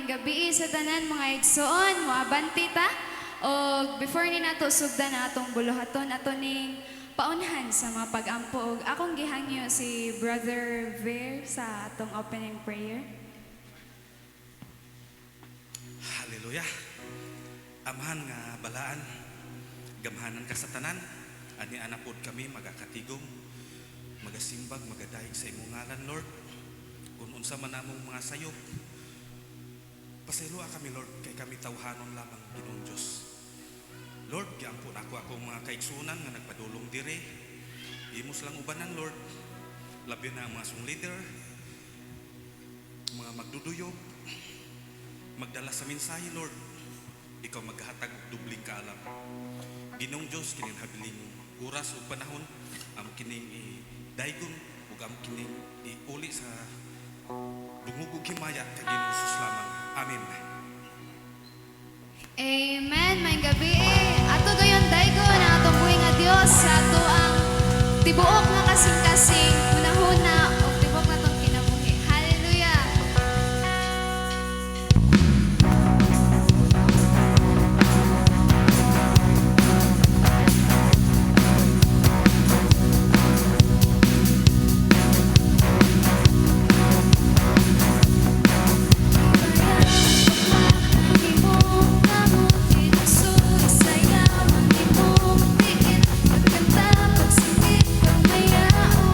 Maayong gabi sa tanan mga igsoon, moabanti ta. O before ni nato sugdan na atong buluhaton ato ning paunhan sa mga pag-ampo. Og akong gihangyo si Brother Ver sa atong opening prayer. Hallelujah. Amahan nga balaan, gamhanan ka sa tanan, ani anapod kami magakatigom, magasimbag, magadayeg sa imong ngalan, Lord. Kung unsa man namong mga sayop, pasayloa kami, Lord, kay kami tawhanon lamang Ginoong Diyos. Lord, giangko na akong mga kaigsunan nga nagpadulong dire. Imos lang ubanan, Lord. Labi na ang mga song leader, mga magduduyog, magdala sa mensahe, Lord. Ikaw maghatag og dubling kaalam. Ginoong Diyos, kining habiling oras o panahon, am kining daygon ug am kining iuli sa dungog ug himaya kay Ginoong Jesus lamang. Amen. Amen. Maayong gabi. Ato gayon daygo na atong buhi nga Dios sa ato ang tibuok nga kasing-kasing hunahuna o tibuok na tong kinabuhi. Hallelujah. Pagkanta, pagsikip, pagmaya o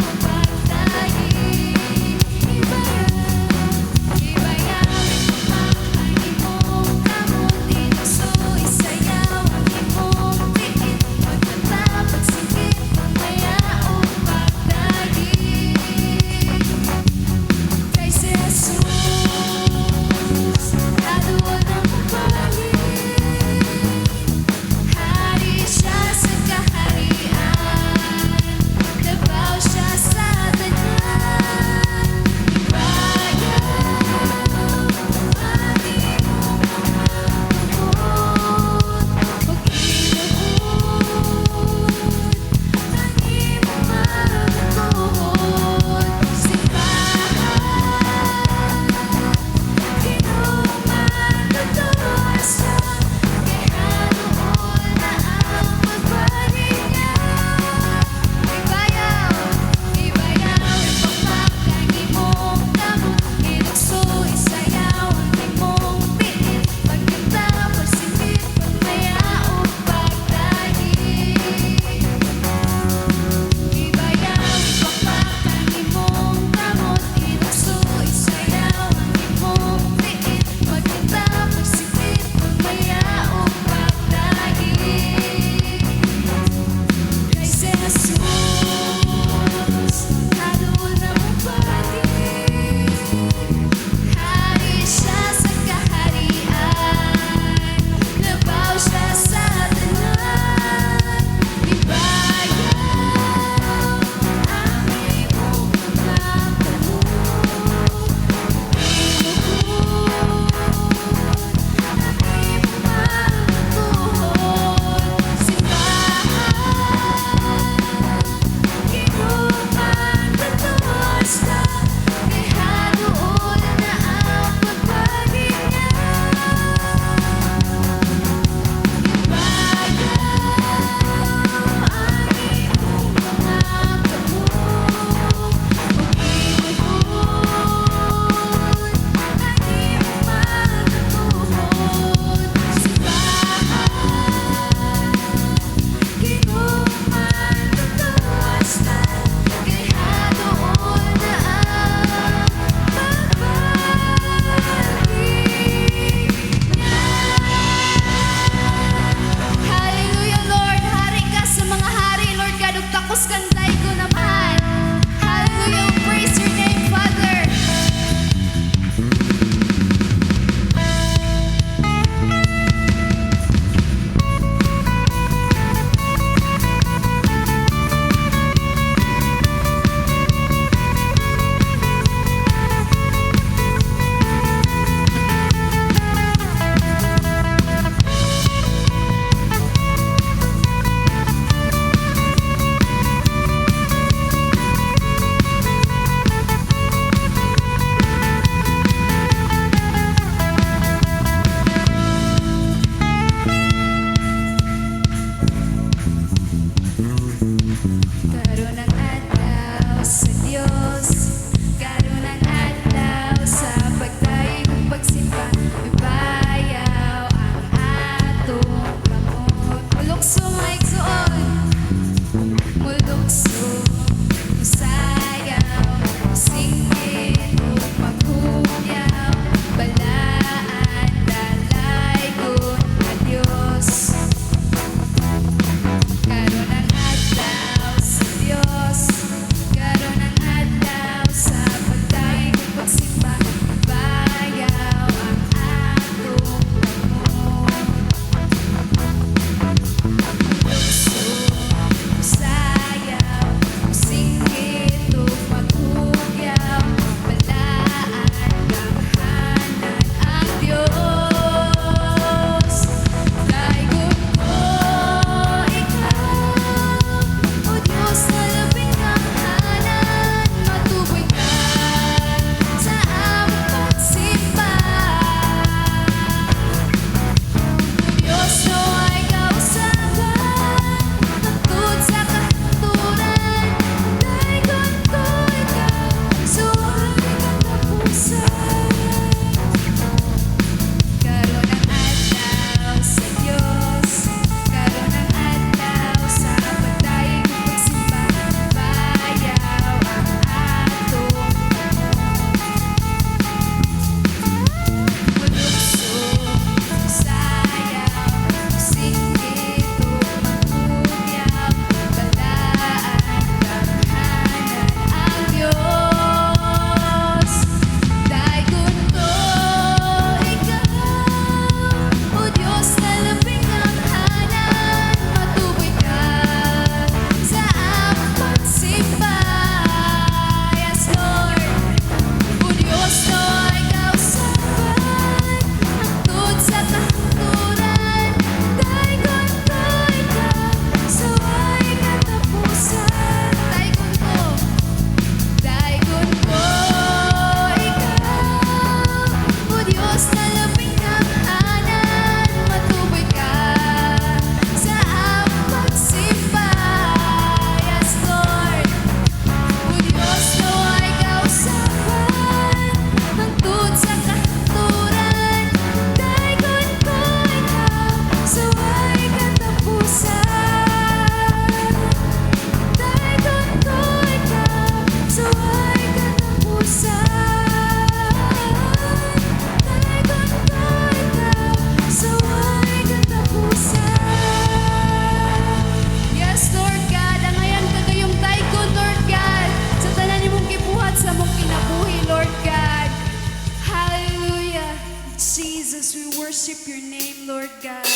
worship your name, Lord God.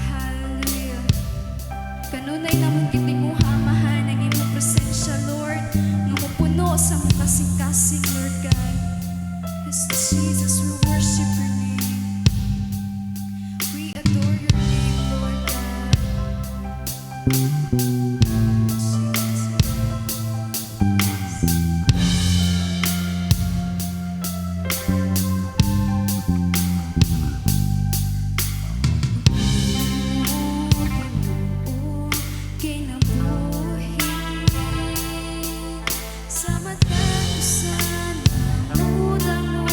Hallelujah. Kanunay namong gitimuha, amahan ang imong presensya, Lord, nga mapuno sa mong kasing-kasing, Lord God. Yes, Jesus, we worship your name. We adore your name, Lord God. Kinabuhi sa matagusan, muda mo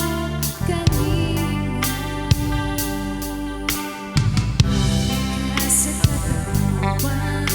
kanimo. Sa katawan,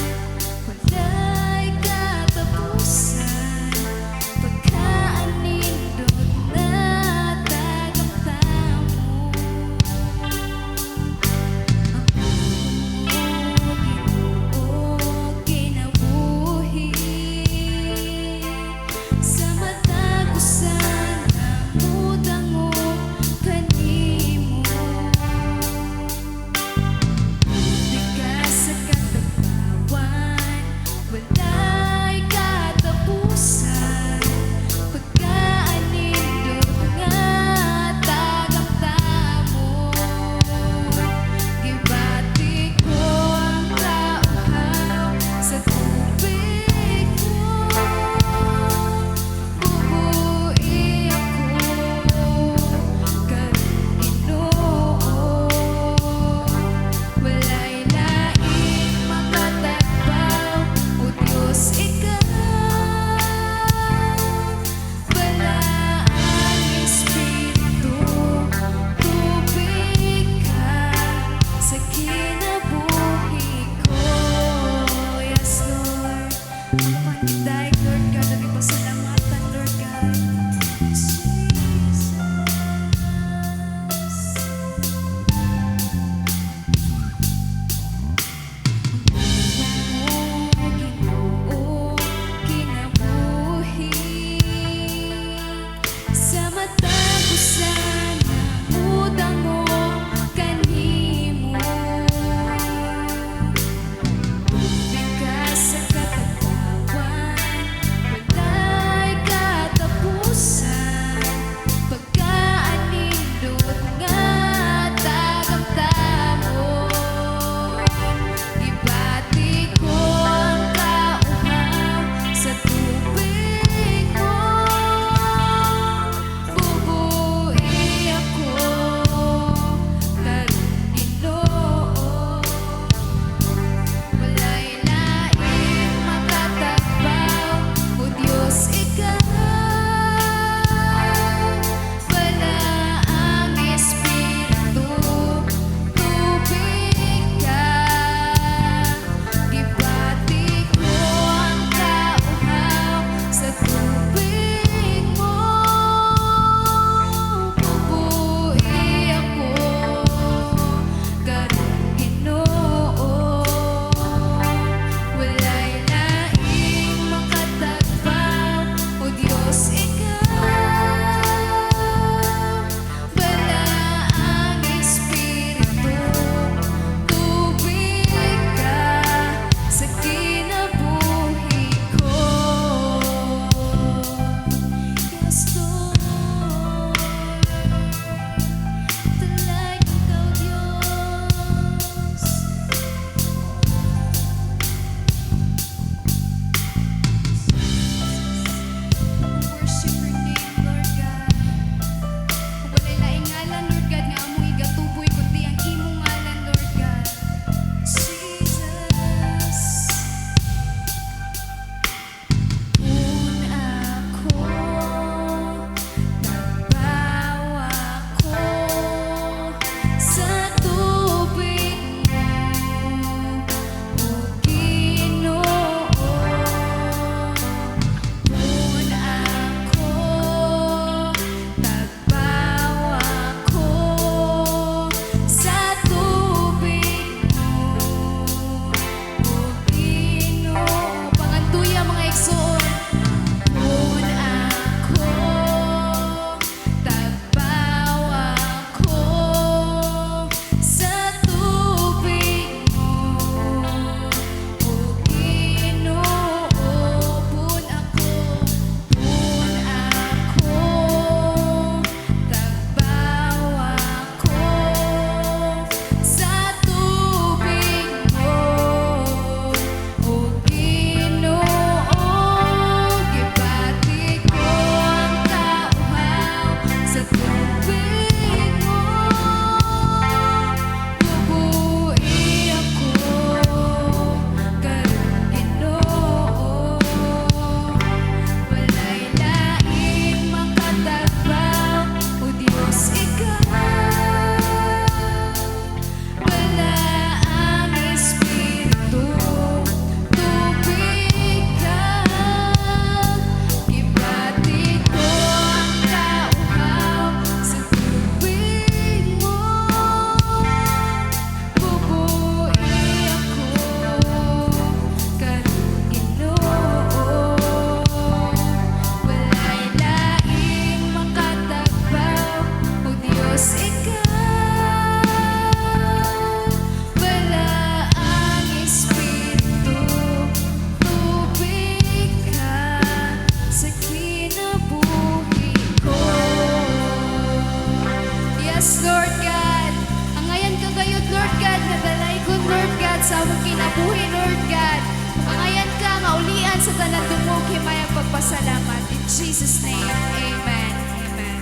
Yes, Lord God. Ang ngayon kagayod, Lord God, nabalay ko, Lord God, sa among kinabuhi, Lord God. Ang ngayon ka, ngaulian sa tanan dumog, himayang pagpasalamat. In Jesus' name, amen. Amen.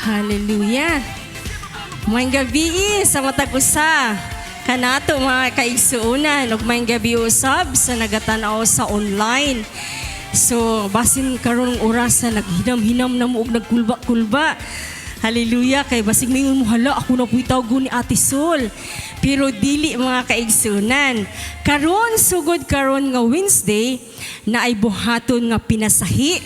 Hallelujah. May gabi sa matag usa. Kanato mga kaigsuunan ug may gabi usab sa nagatanaw sa online. So basin karon oras na naghinam-hinam na mo og nagkulba-kulba. Hallelujah kay basig mingon mo hala ako na puy tawgo ni Ate Sol. Pero dili mga kaigsuunan. Karon sugod karon nga Wednesday na ay buhaton nga pinasahi.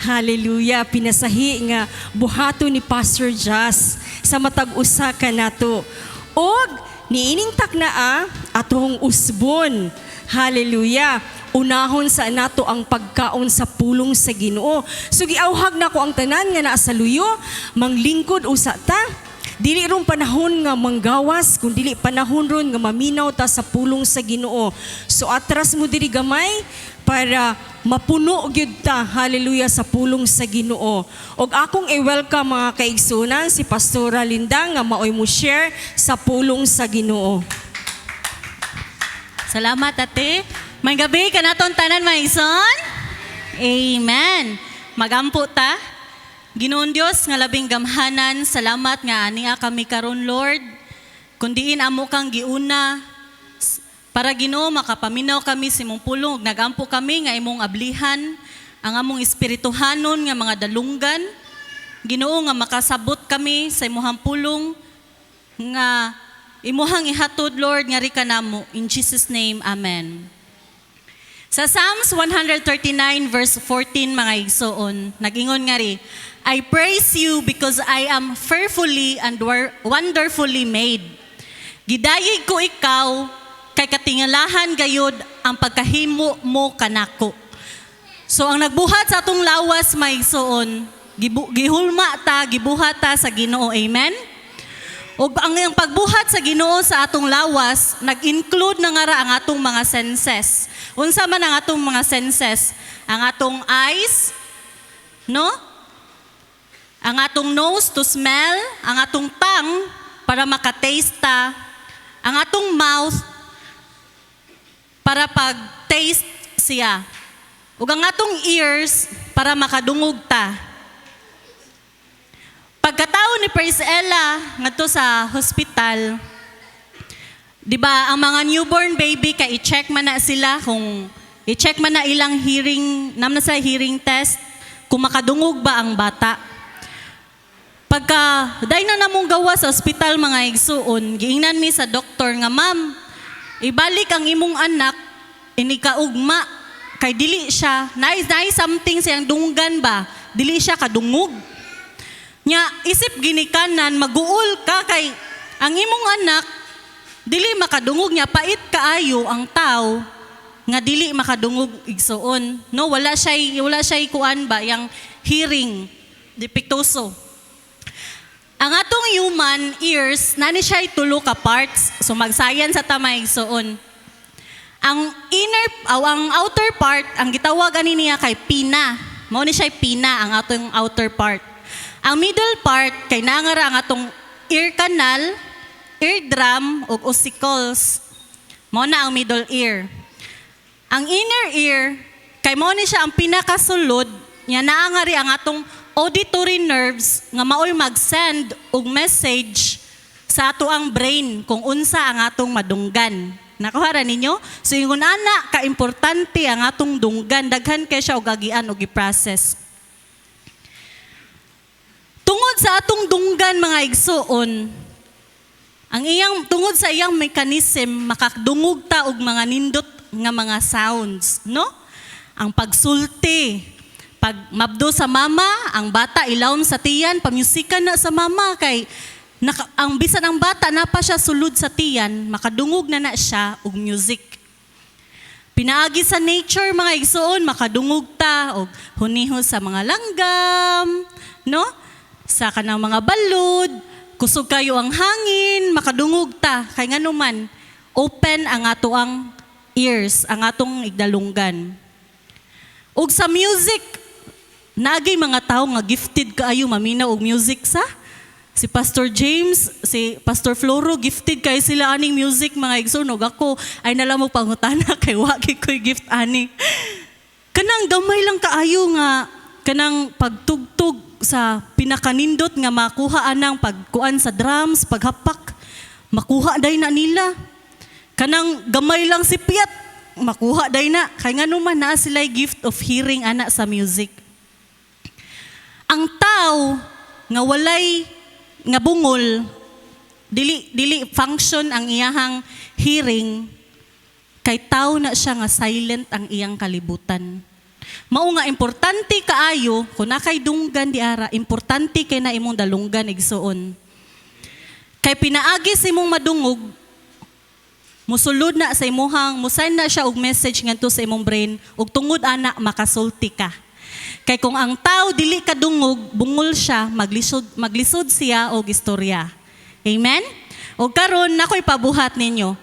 Hallelujah, pinasahi nga buhaton ni Pastor Jas sa matag usa kanato. Og niining taknaa atong usbon. Hallelujah. Unahon sa nato ang pagkaon sa pulong sa Ginoo. So giawhag na ko ang tanan nga naa sa luyo, manglingkod usa ta. Dili ron panahon nga manggawas, kun dili panahon ron nga maminaw ta sa pulong sa Ginoo. So atras mo diri gamay para mapuno gyud ta, hallelujah, sa pulong sa Ginoo. Og akong i-welcome mga kaigsunan si Pastora Linda nga maoy mo share sa pulong sa Ginoo. Salamat, ate. May gabi ka naton tanan, mga ison. Amen. Magampo ta. Ginoon Dios nga labing gamhanan, salamat nga ania kami karon, Lord. Kundiin amo kang giuna para Ginoo makapaminaw kami sa imong pulong. Nagampo kami nga imong ablihan ang among espirituhanon nga mga dalunggan. Ginoo nga makasabot kami sa imong pulong nga imuhang ihatod, Lord, nga ri kanamo. In Jesus name, amen. Sa Psalms 139 verse 14 mga igsoon, nagingon nga ri, I praise you because I am fearfully and wonderfully made. Gidayig ko ikaw, kay katingalahan gayud ang pagkahimo mo kanako. So ang nagbuhat sa atong lawas may igsoon, gihulma ta, gibuhat ta sa Ginoo. Amen? O ang pagbuhat sa Ginoo sa atong lawas, nag-include na nga ra ang atong mga senses. Unsa man ang atong mga senses? Ang atong eyes, no? Ang atong nose to smell, ang atong tongue para makataste ta, ang atong mouth para pag-taste siya. Ug ang atong ears para makadungog ta. Pagkatao ni Priscilla ngadto sa hospital, di ba, ang mga newborn baby kay i-check man na sila kung i-check man na ilang hearing, namna sa hearing test kung makadungog ba ang bata. Pagka day na namong gawa sa ospital mga igsuon, giingnan mi sa doktor nga, ma'am, ibalik ang imong anak inikaugma kay dili siya nice something siyang dunggan ba, dili siya kadungog. Nya isip ginikanan maguol ka kay ang imong anak dili makadungog, nya pait kaayo ang tao nga dili makadungog igsuon. No, wala siya kuan ba yang hearing defectuoso. Ang atong human ears, nani siya tulo ka parts. So mag-science sa tama igsoon. Ang ang outer part, ang gitawag ani niya kay pina. Mao ni siya pina, ang atong outer part. Ang middle part, kay nangara ang atong ear canal, eardrum, ug ossicles. Mao na ang middle ear. Ang inner ear, kay mao ni siya ang pinakasulod, nya naangari ang atong auditory nerves nga maoy mag-send og message sa ato ang brain kung unsa ang atong madunggan. Nakuha ninyo? So yung ana ka-importante ang atong dunggan, daghan kay siya og agian og i-process. Tungod sa atong dunggan mga igsuon, ang iyang tungod sa iyang mechanism makadungog ta og mga nindot nga mga sounds, no? Ang pagsulti, pag mabdo sa mama, ang bata ilawom sa tiyan, pamusikan na sa mama kay ang bisan ang bata na pa siya sulod sa tiyan, makadungog na siya og music. Pinaagi sa nature mga igsoon, makadungog ta og huniho sa mga langgam, no? Sa kanang mga balod, kusog kayo ang hangin, makadungog ta kay nganuman open ang ato ang ears ang atong igdalunggan. Ug sa music, naagay mga tao nga gifted kaayo mamina og music sa. Si Pastor James, si Pastor Floro, gifted kay sila aning music mga igsunog. Ako ay nalang mo pangutana kay wagi ko'y gift ani. Kanang gamay lang kaayo nga kanang pagtugtog sa pinakanindot nga makuha anang pagkuan sa drums, paghapak, makuha day na nila. Kanang gamay lang si Piat, makuha day na. Kaya nga naman na sila'y gift of hearing ana sa music. Ang tao nga walay nga bungol, dili function ang iyahang hearing, kay tao na siya nga silent ang iyang kalibutan. Mao nga importante kaayo, kung nakay dunggan di ara, importante kay na imong dalunggan igsuon. Kay pinaagi sa imong madungog, musulod na sa imuhang, musign na siya og message ngadto sa imong brain, ug tungod ana makasulti ka. Kay kung ang tao dili kadungog, bungol siya, maglisod siya og istorya. Amen? O karon nakoy pabuhat ninyo.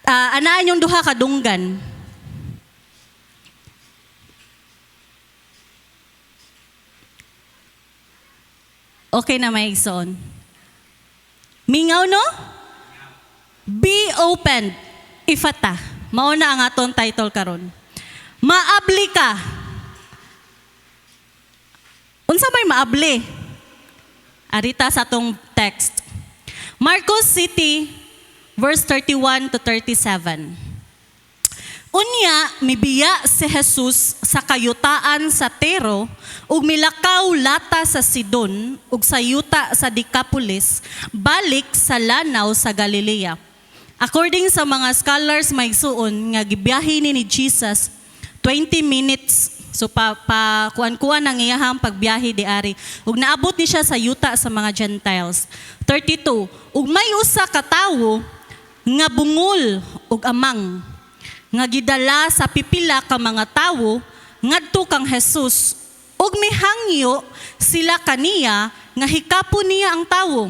Anaan yung duha kadunggan. Okay na may igsoon. Mingaw no? Be open. Ifata. Mao na ang aton title karon. Maabli ka. Unsa may maabli? Arita sa atong text. Marcos City, verse 31 to 37. Unya, mibiya si Jesus sa kayutaan sa Tero, ug milakaw lata sa Sidon, ug sa yuta sa Decapolis, balik sa lanaw sa Galilea. According sa mga scholars may suon, nga gibiyahe ni Jesus, 20 minutes. So kuan-kuan ang iyahang pagbiyahe di ari. Ug naabot ni siya sa yuta sa mga Gentiles. 32. Ug may usa ka tawo nga bungol ug amang nga gidala sa pipila ka mga tawo ngadto kang Jesus. Ug mihangyo sila kaniya nga hikapon niya ang tawo.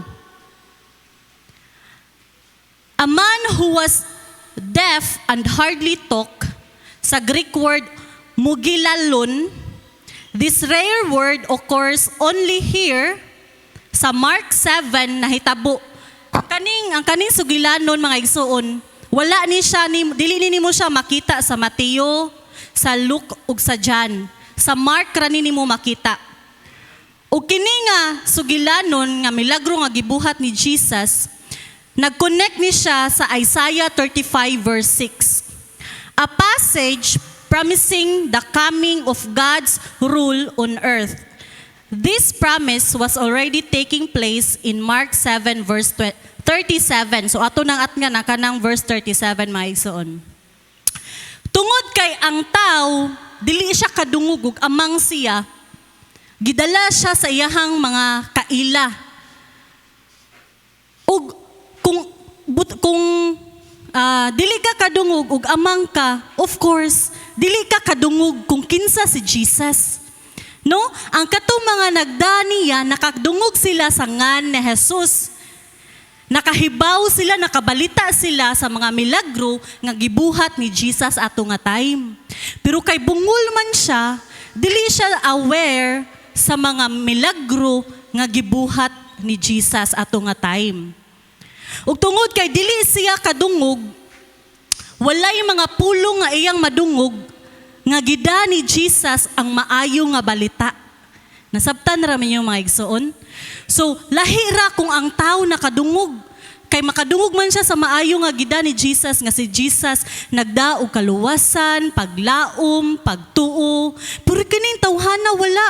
A man who was deaf and hardly talk, sa Greek word mugilalon. This rare word occurs only here sa Mark 7 na hitabo. Ang kaning sugilanon mga igsuon, wala ni siya, dili nimo siya makita sa Mateo, sa Luke ug sa John. Sa Mark ra nimo makita. Ug kini nga sugilanon nga milagro nga gibuhat ni Jesus, nag-connect ni siya sa Isaiah 35 verse 6. A passage promising the coming of God's rule on earth. This promise was already taking place in Mark 7 verse 37. So ato nang at nga kanang verse 37 mga igsoon. Tungod kay ang tao dili siya kadungog ug amang siya, gidala siya sa iyahang mga kaila. Ug kung dili ka kadungog ug amang ka, of course, dili ka kadungog kung kinsa si Jesus. No? Ang katong mga nagdaniya, nakadungog sila sa ngan ni Jesus. Nakahibaw sila, nakabalita sila sa mga milagro nga gibuhat ni Jesus ato nga time. Pero kay bungol man siya, dili siya aware sa mga milagro nga gibuhat ni Jesus ato nga time. Ug tungod kay dili siya kadungog, walay mga pulong nga iyang madungog nga gida ni Jesus ang maayo nga balita. Nasabtan ra man yung mga igsoon. So lahira kung ang tao nakadungog, kay makadungog man siya sa maayo nga gida ni Jesus, nga si Jesus nagdaog kaluwasan, paglaom, pagtuo. Pero kining tawhana wala.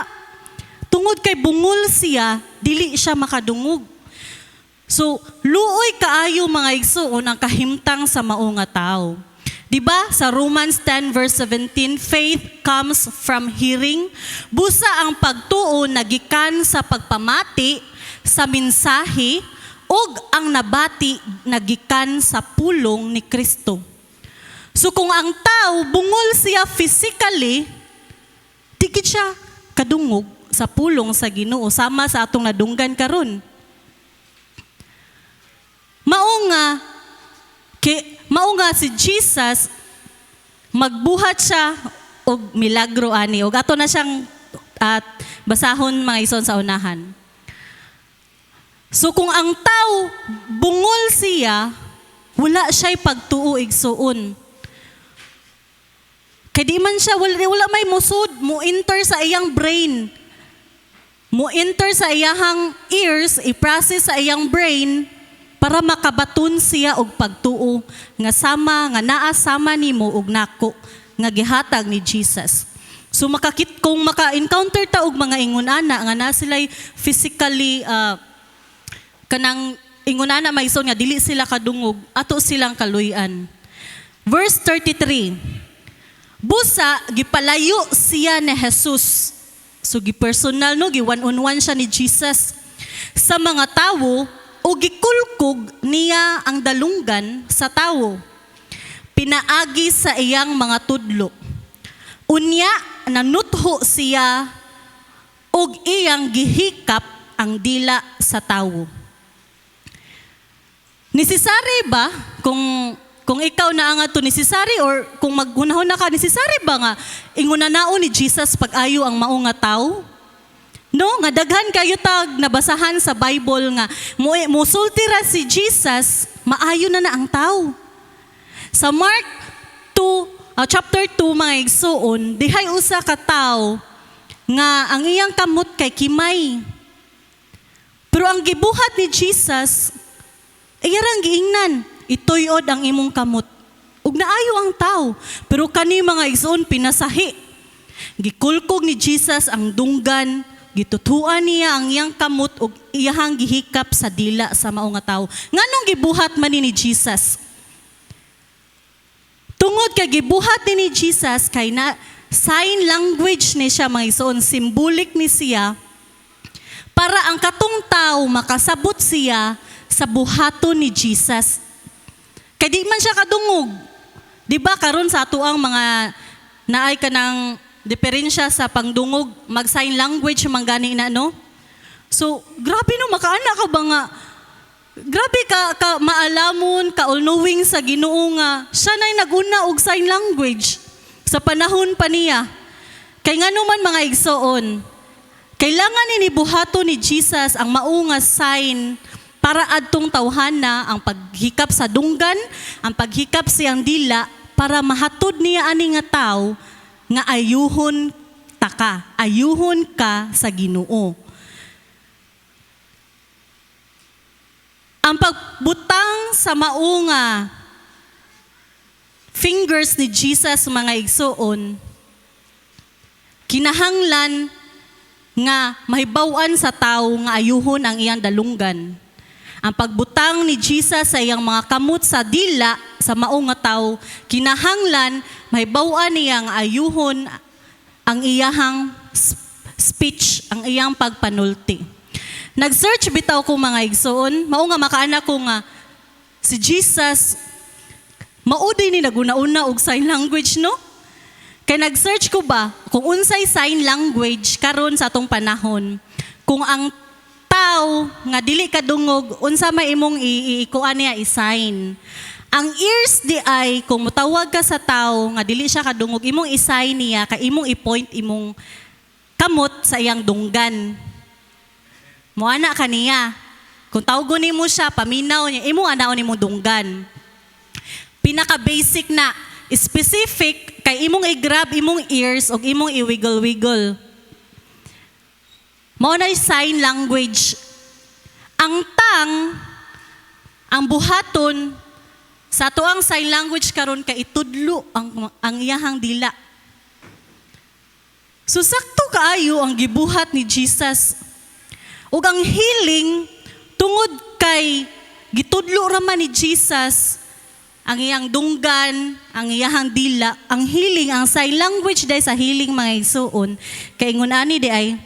Tungod kay bungol siya, dili siya makadungog. So, luoy kaayo mga igsoon ang kahimtang sa mao nga tao. Diba? Sa Romans 10 verse 17, faith comes from hearing. Busa ang pagtuo nagikan sa pagpamati sa mensahe ug ang nabati nagikan sa pulong ni Kristo. So kung ang tao bungol siya physically, tigit siya kadungog sa pulong sa Ginoo sama sa atong nadunggan karon. Mao nga mao nga si Jesus magbuhat siya og milagro ani og ato na siyang basahon mga igsoon sa unahan. So kung ang tao bungol siya, wala siya'y pagtuo igsoon. Kaya di man siya, wala may musud, mo enter sa iyang brain. Mo enter sa iyang ears, i-process sa iyang brain, para makabatun siya og pagtuo nga sama nga naa sama nimo og nako nga gihatag ni Jesus. So kung maka-encounter ta og mga ingunana nga na sila'y physically kanang ingunana maison nga dili sila kadungog, ato silang kaluy-an. Verse 33. Busa gipalayo siya ni Jesus. So gipersonal no, gi-one-on-one siya ni Jesus sa mga tawo o gikulkog niya ang dalunggan sa tawo. Pinaagi sa iyang mga tudlo. Unya, nanutho siya og iyang gihikap ang dila sa tawo. Necessary ba kung ikaw na ang ato necessary or kung maghunahon na ka necessary ba nga ingunanao ni Jesus pag-ayo ang mao nga tawo? No, nga daghan kayo tag nabasahan sa Bible nga musulti ra si Jesus, maayo na ang tao. Sa Mark 2, chapter 2 mga igsoon, dihay usa ka tao nga ang iyang kamot kay kimay. Pero ang gibuhat ni Jesus, iyarang giingnan, ituyod ang imong kamot. Ug naayo ang tao, pero kani mga igsoon pinasahi. Gikulkog ni Jesus ang dunggan, gitutuan niya ang iyang kamot ug iyahang gihikap sa dila sa mao nga tawo. Nganong gibuhat man ni Jesus? Tungod kay gibuhat ni Jesus kay na sign language ni siya mga igsoon, symbolic ni siya para ang katong tao makasabot siya sa buhaton ni Jesus. Kay di man siya kadungog. Di ba karon sa ato ang mga naay kanang diferensya sa pangdungog, mag-sign language man gani na no? So, grabe no, makaana ka ba nga? Grabe ka maalamon, ka all-knowing sa Ginoo nga siya na'y naguna og sign language sa panahon pa niya. Kay nga naman mga igsoon, kailangan ni buhaton ni Jesus ang mao nga sign para adtong tawhana ang paghikap sa dunggan, ang paghikap siyang dila para mahatod niya ani nga tawo nga ayuhon ayuhon ka sa Ginoo. Ang pagbutang sa mao nga fingers ni Jesus mga igsoon, kinahanglan nga mahibaw-an sa tawo nga ayuhon ang iyang dalunggan. Ang pagbutang ni Jesus sa iyang mga kamot sa dila sa mao nga tawo, kinahanglan mahibaw-an niya nga ayuhon ang iyahang speech, ang iyang pagpanulti. Nag-search bitaw ko mga igsoon, mao nga makaana ko nga si Jesus mao din ni naguna-una og sign language no? Kay nag-search ko ba kung unsay sign language karon sa atong panahon. Kung ang tao nga dili kadungog, unsa may imong ikuan niya i-sign. Ang ears di ay kung mutawag ka sa tao nga dili siya kadungog, imong i-sign niya kay imong i-point imong kamot sa iyang dunggan. Moana kaniya. Kung tawgon nimo siya, paminaw niya, imong anaon imong dunggan. Pinaka-basic na, specific, kay imong i-grab imong ears o imong i-wiggle-wiggle. Mao na sign language. Ang buhaton, sa tuang sign language karon kay itudlo ang iyahang dila. So sakto kaayo ang gibuhat ni Jesus. Ug ang healing tungod kay gitudlo ra man ni Jesus ang iyang dunggan, ang iyahang dila, ang healing, ang sign language day sa healing mga igsoon, kay ngunani di ay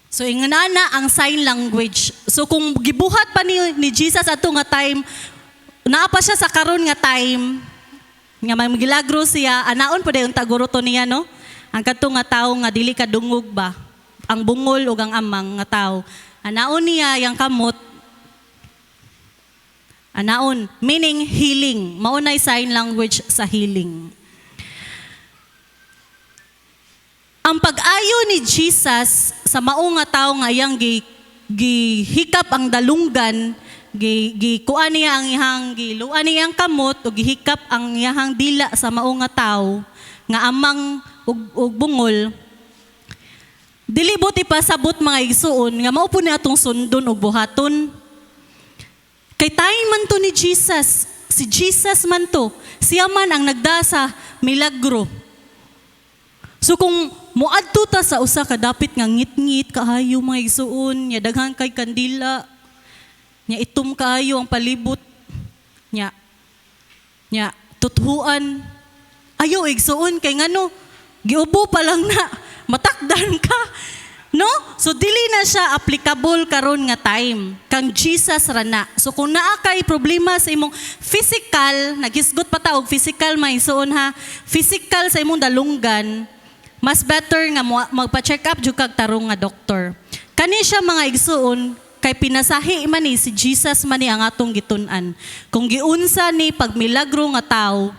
so ingunana ang sign language. So kung gibuhat pa ni Jesus ato nga time, naa pa siya sa karon nga time nga magilagro siya, anaon po dayon taguruto niya no? Ang kadto nga tawo nga dili kadungog ba, ang bungol ug ang amang nga tawo anaon niya yang kamot, anaon, meaning healing. Maunay sign language sa healing. Ang pag-ayo ni Jesus sa mao nga tawo nga iyang gihikap ang dalunggan, kuan niya ang iyang giluan niyang kamot o gihikap ang iyang dila sa mao nga tawo nga amang ug bungol. Dili buti pasabot mga igsuon nga mao po ni atong sundon ug buhaton. Kay tayo man to ni Jesus. Si Jesus man to. Siya man ang nagdasa milagro. So kung muadto ta sa usa ka dapit nga ngit-ngit kaayo mga igsuon, nya daghan kay kandila, nya itom kaayo ang palibot, nya tuthuan. Ayo igsuon kay ngano, giubo pa lang na, matakdan ka. No? So dili na siya applicable karon nga time kang Jesus ra na. So kung naa kay problema sa imong physical, naghisgot pa ta og physical maisuon ha. Physical sa imong dalunggan, mas better nga magpa-check up jud kag tarong nga doktor. Kani siya mga igsuon kay pinasahi man ni si Jesus man ni ang atong gitun-an. Kung giunsa ni pagmilagro nga tawo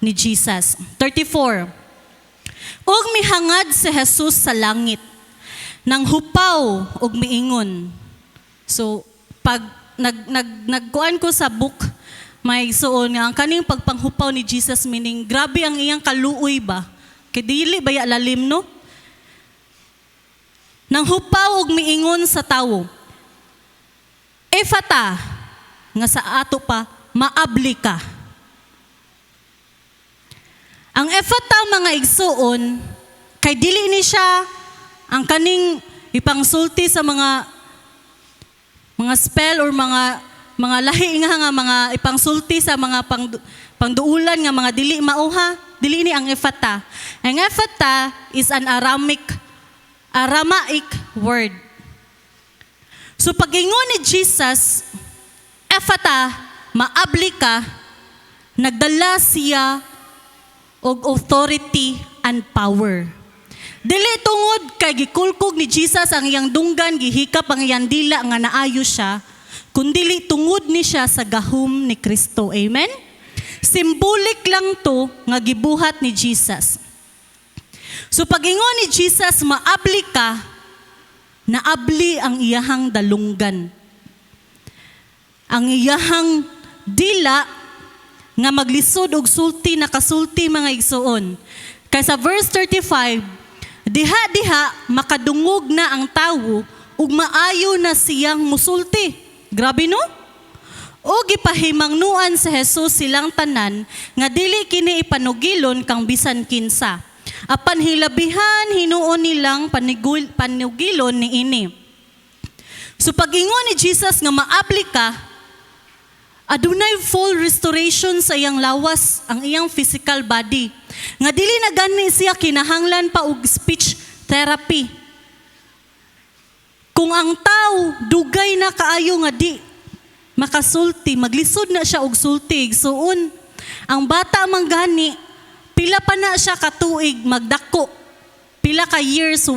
ni Jesus. 34. Og mihangad si Jesus sa langit nang hupaw og miingon. So pag nagkuan ko sa book may suon nga ang kaning pagpanghupaw ni Jesus meaning grabe ang iyang kaluoy ba? Kay dili baya lalim no? Nang hupaw og miingon sa tawo. Efata nga sa ato pa maabli ka. Ang efata mga igsuon kay dili ni siya ang kaning ipangsulti sa mga spell or mga lahi nga mga ipangsulti sa mga pangduulan nga mga dili mauha, dili ni ang efata. Ang efata is an Aramaic word. So pag-ingon ni Jesus, efata, maabli ka, nagdala siya og authority and power. Dili tungod kay gikulkog ni Jesus ang iyang dunggan, gihikap ang iyang dila nga naayo siya, kundili tungod ni siya sa gahom ni Kristo. Amen? Symbolic lang to nga gibuhat ni Jesus. So pag-ingon ni Jesus, maabli ka, naabli ang iyahang dalunggan. Ang iyahang dila nga maglisod og sulti nakasulti mga igsuon. Kay sa verse 35, diha makadungog na ang tawo ug maayo na siyang musulti. Grabe no? O gipahimangnuan sa Jesus silang tanan nga dili kini ipanugilon kang bisan kinsa. Apan hilabihan hinuon nilang panugilon niini. So pag-ingon ni Jesus nga maabli ka, adunay full restoration sa iyang lawas, ang iyang physical body. Nga dili na gani siya kinahanglan pa og speech therapy. Kung ang tao dugay na kaayo nga di makasulti, maglisod na siya og sulti. Suon, ang bata man gani, pila pa na siya katuig magdako. Pila ka years,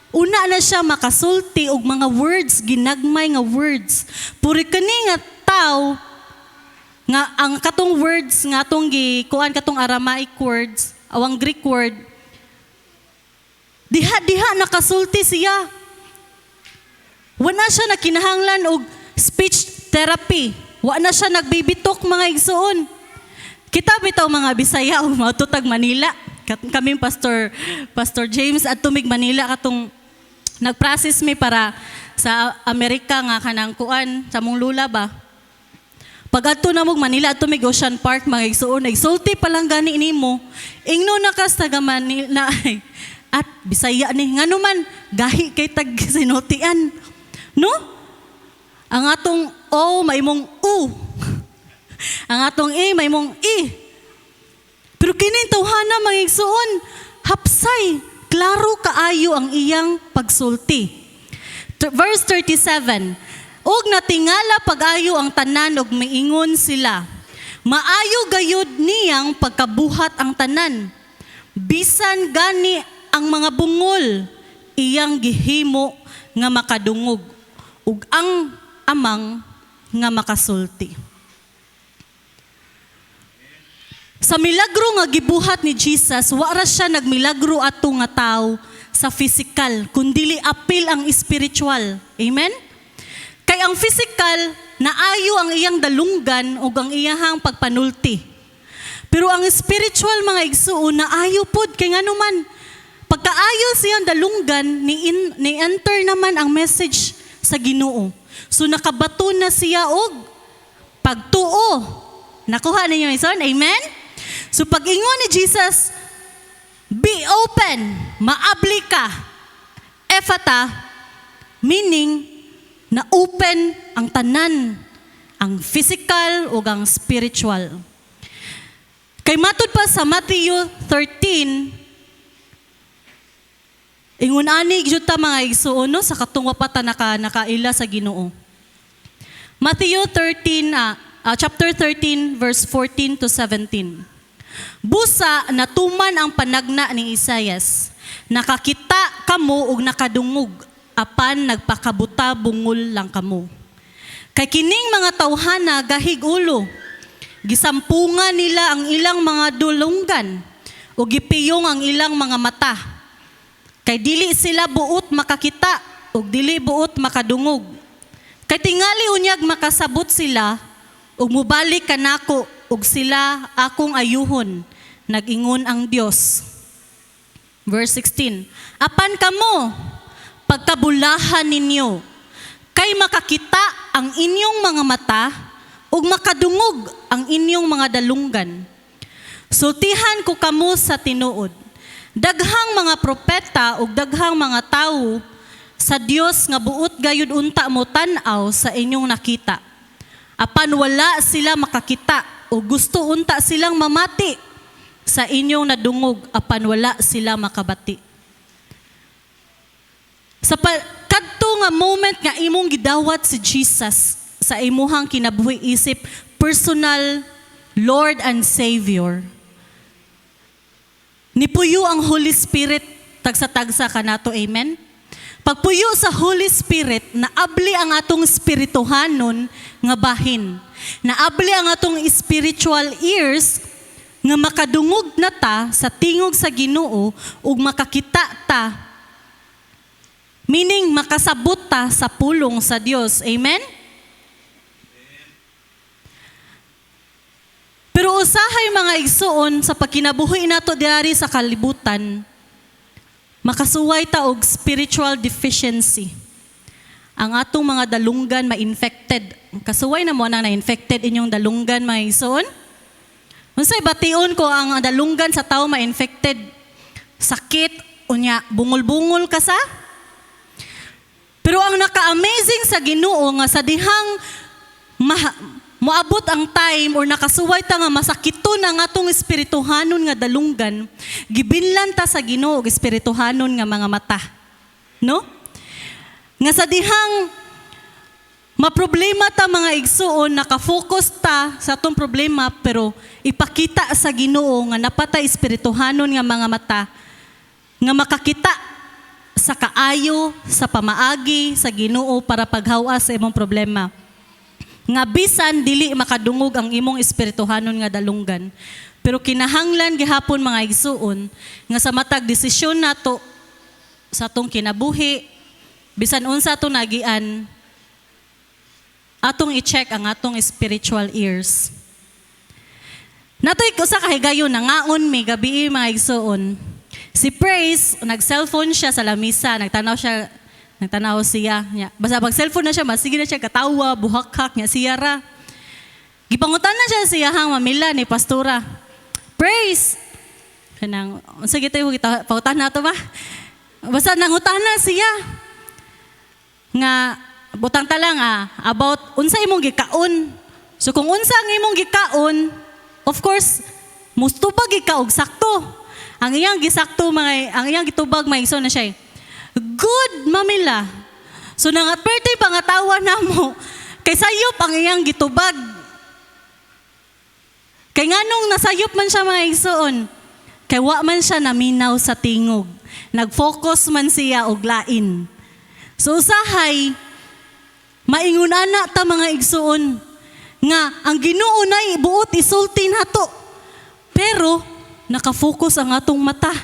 una na siya makasulti og mga words, ginagmay nga words. Puri kani nga tao, nga ang katong words nga atong kuan katong Aramaic words, awang Greek word, diha nakasulti siya. Wala siya nakinahanglan og speech therapy. Wala na siya nagbibitok mga igsuon. Kita bitaw mga Bisaya o matutag Manila. Kami Pastor James at tumig Manila katong nagprocess mi para sa Amerika nga kanang kuan sa mong lula ba. Pag ato na mong Manila, ato may Ocean Park, mga igsuon, nagsulti palang gani nimo. Ingno na kas taga Manila, at Bisaya ni, nga naman, gahi kay tag sinutian. No? Ang atong O, may mong U. Ang atong E, may mong I. Pero kining tawhana, mga igsuon, hapsay, klaro kaayo ang iyang pagsulti. Verse 37, og natingala pag-ayo ang tanan og miingon sila. Maayo gayud niyang pagkabuhat ang tanan. Bisan gani ang mga bungol iyang gihimo nga makadungog ug ang amang nga makasulti. Sa milagro nga gibuhat ni Jesus, wala siya nagmilagro ato nga tao sa physical, kundili apil ang spiritual. Amen? Kay ang physical, naayo ang iyang dalunggan o ang iyahang pagpanulti. Pero ang spiritual mga igsuon, naayo pod kay nga naman, pagkaayo siyang dalunggan, ni-enter naman ang message sa Ginoo. So nakabato na siya og pagtuo. Nakuha ninyo ison? Amen? So pag-ingon ni Jesus, be open, maabli ka. Ephata, meaning na open ang tanan, ang physical o ang spiritual. Kay matud pa sa Matthew 13, ingon ani gyud ta mga igsuon no, sa katong wapata nakaila sa Ginoo. Matthew 13, chapter 13, verse 14 to 17. Busa natuman ang panagna ni Isaias. Nakakita kamo ug nakadungog, apan nagpakabuta bungol lang kamo. Kay kining mga tawhana gahig ulo, gisampungan nila ang ilang mga dulunggan o gipiyong ang ilang mga mata. Kay dili sila buot makakita o dili buot makadungog. Kay tingali unyag makasabot sila o mubalik kanako ug sila akong ayuhon, nag-ingon ang Dios. Verse 16, apan kamo, pagkabulahan ninyo, kay makakita ang inyong mga mata ug makadungog ang inyong mga dalunggan. Sultihan ko kamo sa tinuod. Daghang mga propeta ug daghang mga tawo sa Dios nga buot gayud unta mo tan-aw sa inyong nakita. Apan wala sila makakita o gusto unta silang mamati sa inyong nadungog, apan wala sila makabati. Sa kadto nga moment nga imong gidawat si Jesus sa imuhang kinabuhi isip, personal Lord and Savior, nipuyo ang Holy Spirit tagsa-tagsa kanato, amen? Pagpuyo sa Holy Spirit, naabli ang atong spirituhanon nga bahin. Naabli ang atong spiritual ears nga makadungog na ta sa tingog sa Ginoo ug makakita ta. Meaning makasabot ta sa pulong sa Dios. Amen? Pero usahay mga igsuon sa pagkinabuhi nato diari sa kalibutan, makasuway ta og spiritual deficiency. Ang atong mga dalunggan ma-infected. Kasuway na mo na-infected inyong dalunggan mga igsoon. Unsay bation ko ang dalunggan sa tao ma-infected? Sakit, unya, bungol-bungol ka sa? Pero ang naka-amazing sa Ginoo nga sa dihang moabot ang time or nakasuway ta nga masakiton ang atong espirituhanon nga dalunggan, gibinlan ta sa Ginoo og espirituhanon nga mga mata. No? Nga sa dihang maproblema ta mga igsuon, nakafocus ta sa atong problema, pero ipakita sa Ginoo nga napatay espirituhanon nga mga mata, nga makakita sa kaayo, sa pamaagi, sa Ginoo para paghawa sa imong problema. Nga bisan dili makadungog ang imong espirituhanon nga dalunggan. Pero kinahanglan gihapon mga igsuon, nga sa matag desisyon nato sa atong kinabuhi, bisan unsa ato nagian, atong i-check ang atong spiritual ears. Natoy usa ka higayon nangaon may gabi mga igsuon. Si Praise nag-cellphone siya sa lamisa, nagtanaw siya. Basta pag cellphone na siya, masige na siya katawa, buhak-hak niya siya ra. Gipangutan na siya hang mamila ni pastora. Praise. Kanang unsa gitayo kita pautan nato ba? Basta nangutan na siya. Nga butang ta lang about unsa imong gikaon. So kung unsa ang imong gikaon, of course, musto pa gikaog sakto. Ang iyang gisakto ang iyang gitubag maigsoon na siya. Good mamila. So nangatperti pangatawa namo kay sayop ang iyang gitubag. Kay nganong nasayop man siya mga igsoon, kay wa man siya naminaw sa tingog. Nag-focus man siya og lain. So usahay, maingon ana ta mga igsuon nga ang Ginoo nay buot isulti nato. Pero nakafocus ang atong mata.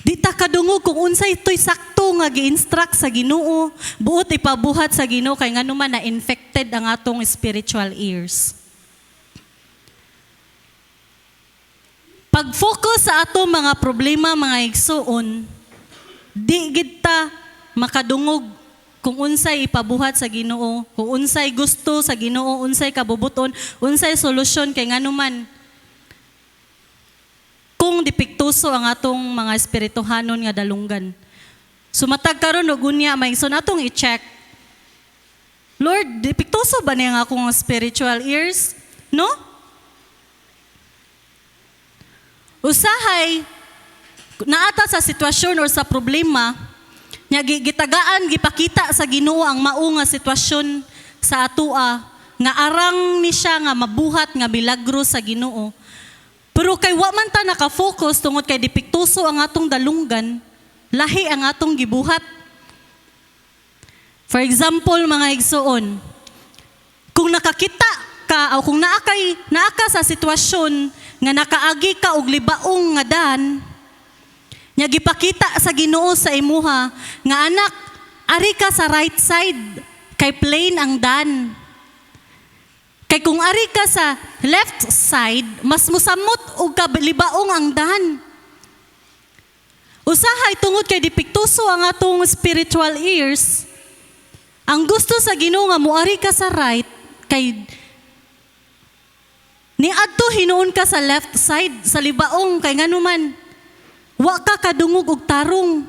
Di ta kadungog kung unsay to'y sakto nga gi-instruct sa Ginoo, buot ipabuhat sa Ginoo kay nganuman na infected ang atong spiritual ears. Pag-focus sa atong mga problema, mga igsuon, di gid ta makadungog kung unsay ipabuhat sa Ginoo, kung unsay gusto sa Ginoo, unsay kabubuton, unsay solusyon kay nganuman kung dipiktuso ang atong mga espirituhanon nga dalunggan. Sumatag karon og unya maigsoon atong i-check. Lord, dipiktuso ba niya nga akong spiritual ears? No? Usahay naata sa sitwasyon or sa problema nya gitagaan gipakita sa Ginoo ang mao nga sitwasyon sa atoa nga arang ni siya nga mabuhat nga milagro sa Ginoo. Pero kay wa man ta naka-focus tungod kay dipiktuso ang atong dalunggan, lahi ang atong gibuhat. For example, mga igsuon, kung nakakita ka o kung naa ka sa sitwasyon nga nakaagi ka og libaong nga dan, nya gipakita sa Ginoo sa imuha nga anak, ari ka sa right side kay plain ang dan. Kay kung ari ka sa left side, mas musamot og libaong ang dan. Usahay tungod kay dipiktuso ang atong spiritual ears, ang gusto sa Ginoo nga moari ka sa right, kay niadto hinuon ka sa left side, sa libaong, kay nganuman, wa ka kadungog og tarong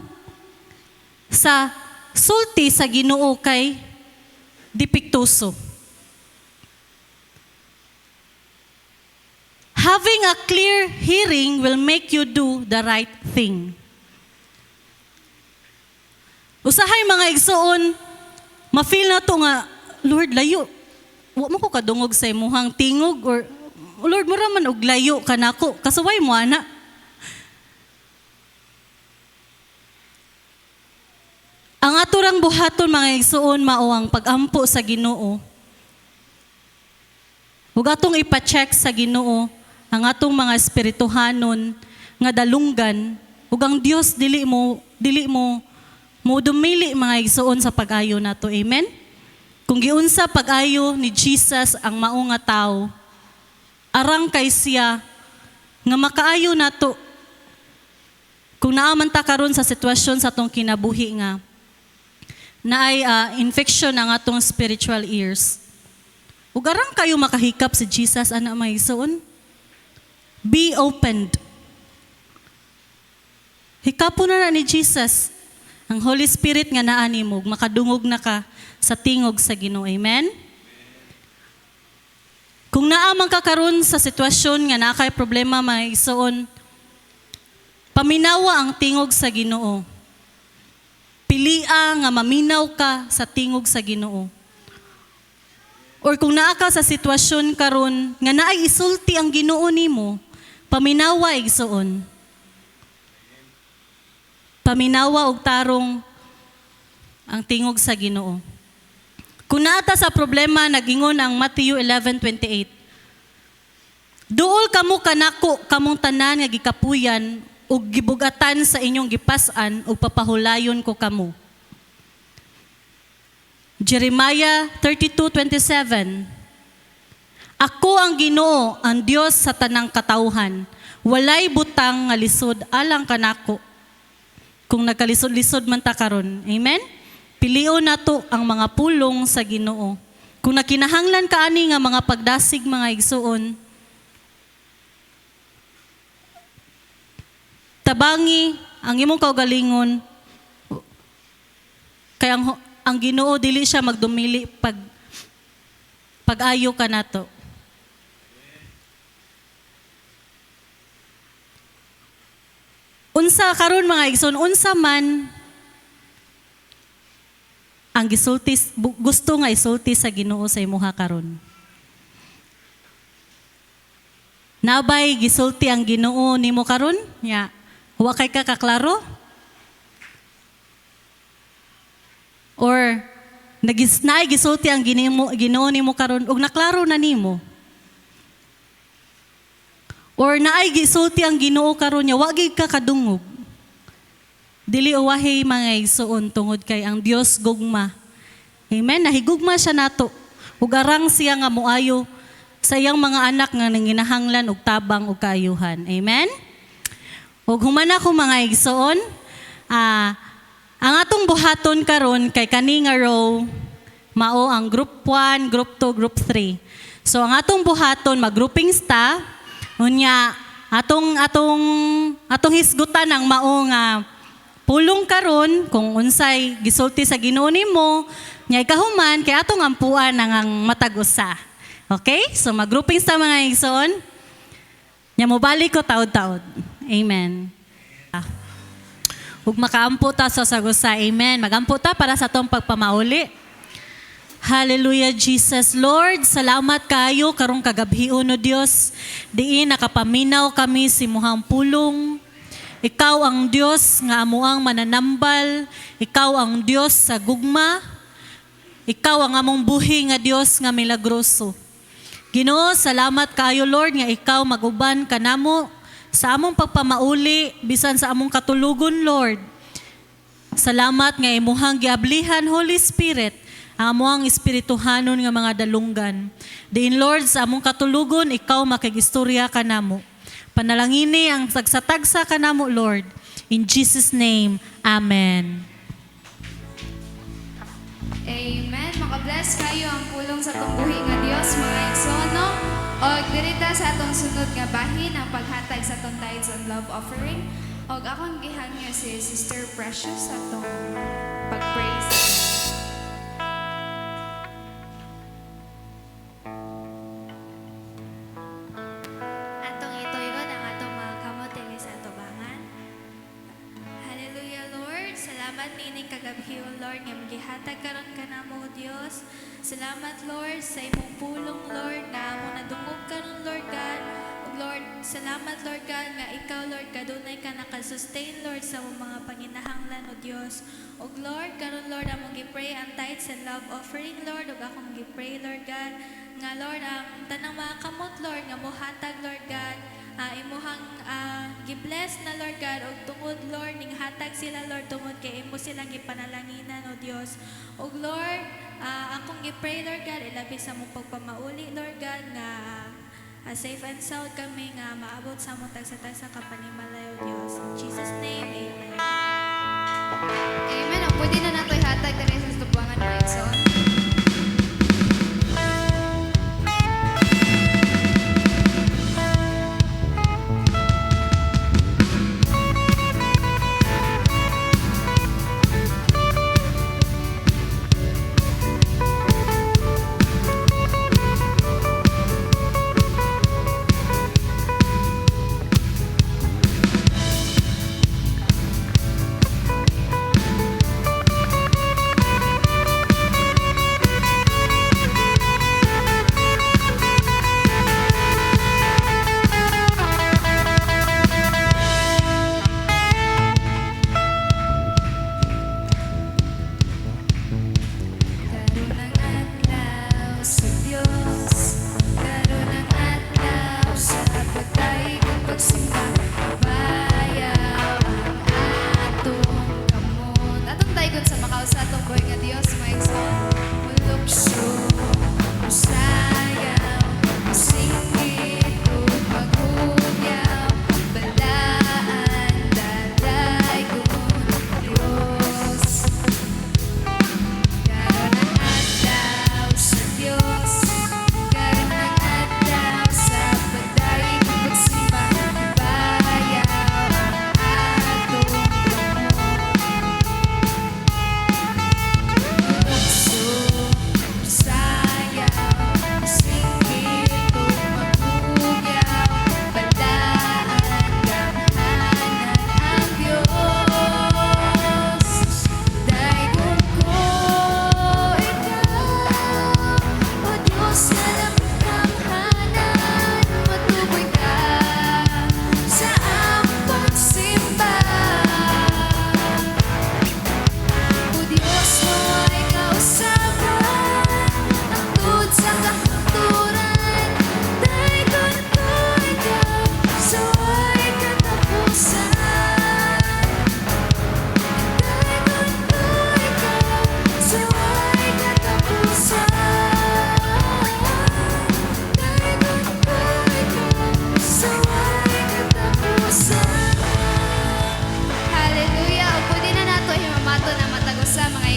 sa sulti sa Ginoo kay dipiktuso. Having a clear hearing will make you do the right thing. Usahay mga igsuon, ma-feel na to nga, Lord, layo. Wa mo ko kadungog sa imuhang tingog or Lord, mura man og layo kanako. Kasuway mo ana. Ang aturang buhaton mga igsuon mao ang pag-ampo sa Ginoo. Ug atong ipa-check sa Ginoo ang atong mga espirituhanon nga dalunggan ug ang Dios dili mo dumili mga igsuon sa pag-ayo nato. Amen. Kung giunsa pag-ayo ni Jesus ang mao nga tawo, arang kay siya nga makaayo nato kung naaman ta karon sa sitwasyon sa atong kinabuhi nga naay infection ang atong spiritual ears. Ug arang kayo makahikap si Jesus ana mga igsuon. Be opened. Hikapon na ni Jesus ang Holy Spirit nga naa nimo, makadungog na ka sa tingog sa Ginoo. Amen? Kung naa man ka karon sa sitwasyon nga naa kay problema mga igsuon, paminawa ang tingog sa Ginoo. Pilia nga maminaw ka sa tingog sa Ginoo. Or kung naa ka sa sitwasyon karon nga naay isulti ang Ginoo nimo, paminawa igsuon. Paminawa og tarong ang tingog sa Ginoo. Kung naata sa problema, nagingon ang Matthew 11:28. Duol kamo kanako kamong tanan nga gikapuyan ug gibugatan sa inyong gipas-an ug papahulayon ko kamo. Jeremiah 32:27. Ako ang Ginoo, ang Dios sa tanang katawhan. Walay butang nga lisod alang kanako. Kung nagkalisod-lisod man ta karon. Amen? Pilion nato ang mga pulong sa Ginoo. Kung nakinahanglan ka ani nga mga pagdasig mga igsuon, tabangi ang imong kaugalingon kay ang Ginoo dili siya magdumili pag-ayo ka nato. Unsa karon mga igsoon, unsa man ang gisulti gusto nga isulti sa Ginoo sa imuha karon. Nabay gisulti ang Ginoo nimo karon? Ya. Wa kay ka kaklaro? Or naay gisulti ang Ginoo nimo karon ug naklaro na nimo? Or naay gisulti ang Ginoo karon nya wa gyud ka kadungog? Dili uwahi mga igsoon tungod kay ang Dios gugma. Amen. Nahigugma siya nato. Ug arang siya nga moayo sa iyang mga anak nga nanginahanglan og tabang ug kaayuhan. Amen. Ug human ako mga igsoon, ang atong buhaton karon kay kani nga row mao ang group 1, group 2, group 3. So ang atong buhaton mag-groupings ta. Unya atong hisgutan ang mao nga pulong karon kung unsay gisulti sa Ginoo nimo nya ikahuman kay atong ampuan ang matag usa. Okay? So mag-groupings ta mga igsoon. Nya mobalik ko taud-taud. Amen. Ug makaampo ta sa sagusa. Amen. Magampo ta para sa atong pagpamauli. Hallelujah, Jesus. Lord, salamat kayo karong kagabhion no Dios. Diin nakapaminaw kami si muhang pulong. Ikaw ang Dios nga amuang mananambal. Ikaw ang Dios sa gugma. Ikaw ang among buhi nga Dios nga milagroso. Ginoo, salamat kayo Lord nga ikaw maguban kanamo sa among pagpamauli bisan sa among katulugon Lord. Salamat nga imuhang giablihan Holy Spirit ang among espirituhanon nga mga dalunggan. Diin Lord sa among katulugon ikaw makigistorya kanamo. Panalangini ang tagsatagsa kanamo Lord. In Jesus name, Amen. Amen. Makabless kayo ang pulong sa tumbuhi nga Dios mga igsoon. O dirita sa atong sunod nga bahin ang paghatag sa atong tithes and love offering. O akong gihangyo si Sister Precious sa atong pag-praise. Atong ituyon ang atong mga kamot dinhi sa atubangan. Hallelujah, Lord. Salamat nining kagabhion, Lord, nga magihatag karon kanamo, Dios. Salamat, Lord, sa imong pulong, Lord, na amo nadungog karon, Lord God. Ug Lord, salamat, Lord God, nga ikaw, Lord, kadunay ka nakasustain, Lord, sa imong mga panginahanglan, O Dios. Ug Lord, karon, Lord, among gipray ang tithes and love offering, Lord, ug akong gipray, Lord God, nga Lord, ang tanang mga kamot, Lord, nga mohatag, Lord God, imuhang gibless na Lord God og tungod Lord ning hatag sila Lord tungod kay imo silang gipanalaginan o Dios. Og Lord, akong gipray Lord God ilabi sa mong pagpamauli Lord God nga safe and sound kami nga maabot sa mong tagsa-tagsa ka panimalay o Dios. In Jesus name, amen. Amen. O pwede na nato ihatag diri sa tubangan mga igsoon.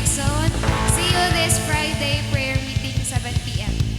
igsoon. See you this Friday prayer meeting 7 p.m.